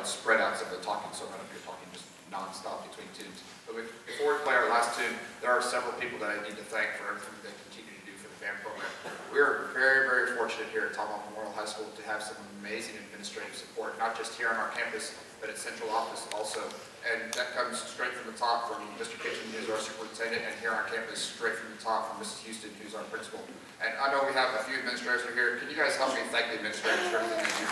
spread out some of the talking, so none of you are talking just non-stop between tunes. But before we play our last tune, there are several people that I need to thank for everything they continue to do for the band program. We're very, very fortunate here at Tomahawk Memorial High School to have some amazing administrative support, not just here on our campus, but at central office also. And that comes straight from the top from Mr. Kitchen, who's our superintendent, and here on campus, straight from the top from Mrs. Houston, who's our principal. And I know we have a few administrators who are here. Can you guys help me thank the administrators for everything they do?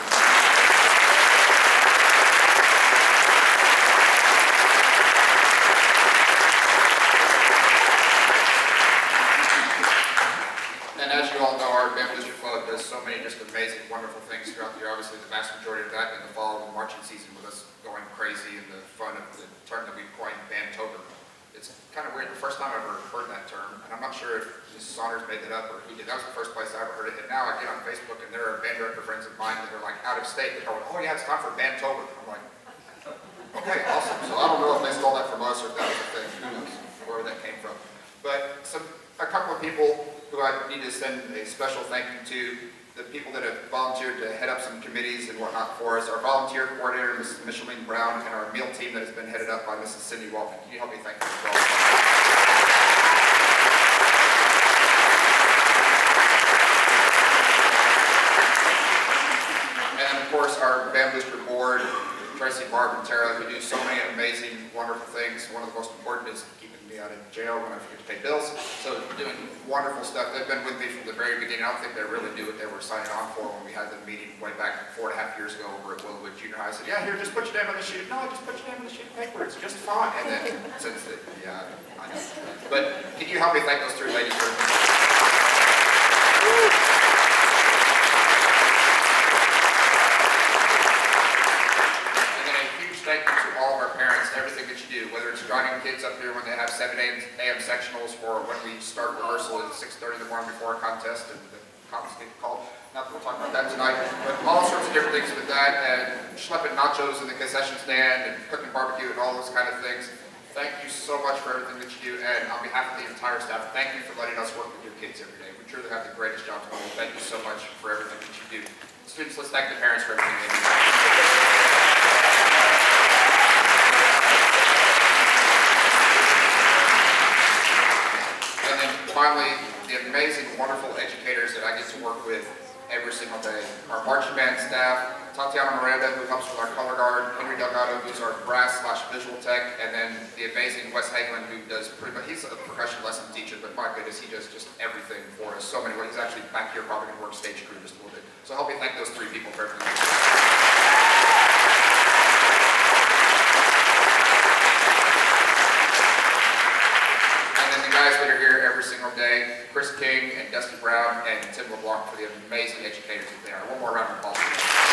And as you all know, our band district club does so many just amazing, wonderful things throughout the year. Obviously, the vast majority of that in the fall and the marching season with us going crazy and the fun of the term that we coined Bandtober. It's kind of weird. The first time I ever heard that term, and I'm not sure if Mrs. Saunders made that up or who did. That was the first place I ever heard it. And now I get on Facebook and there are band director friends of mine that are like out of state. They're going, oh yeah, it's time for Bandtober. I'm like, okay, awesome. So I don't know if they stole that from us or if that was a thing. Who knows where that came from. But a couple of people who I need to send a special thank you to, the people that have volunteered to head up some committees and whatnot for us, our volunteer coordinator, Mrs. Micheline Brown, and our meal team that has been headed up by Mrs. Cindy Walton. Can you help me thank them as well? And of course, our band booster board, Tracy, Barb, and Tara, who do so many amazing, wonderful things. One of the most important is keeping me out of jail when I forget to pay bills. So doing wonderful stuff. They've been with me from the very beginning. I don't think they really knew what they were signing on for when we had the meeting way back 4.5 years ago over at Willowwood Junior High. I said, yeah, here, just put your name on the sheet. No, just put your name on the sheet of paper. It's just fine. And then since the, yeah, I know. But can you help me thank those three ladies for thank you to all of our parents, everything that you do, whether it's joining kids up here when they have 7 a.m. sectionals or when we start rehearsal at 6:30 in the morning before a contest and the contest get called. Not that we'll talk about that tonight, but all sorts of different things with that, and schlepping nachos in the concession stand and cooking barbecue and all those kind of things. Thank you so much for everything that you do, and on behalf of the entire staff, thank you for letting us work with your kids every day. We truly have the greatest job tomorrow. Thank you so much for everything that you do. Students, let's thank the parents for everything they do. Finally, the amazing, wonderful educators that I get to work with every single day. Our marching band staff, Tatiana Miranda, who helps with our color guard, Henry Delgado, who's our brass/visual tech, and then the amazing Wes Hagelin, who does pretty much, he's a percussion lesson teacher, but my goodness, he does just everything for us. So many ways. He's actually back here probably going to work stage crew just a little bit. So help me thank those three people for everything. Guys that are here every single day, Chris King and Dusty Brown and Tim LeBlanc for the amazing educators that they are. One more round of applause.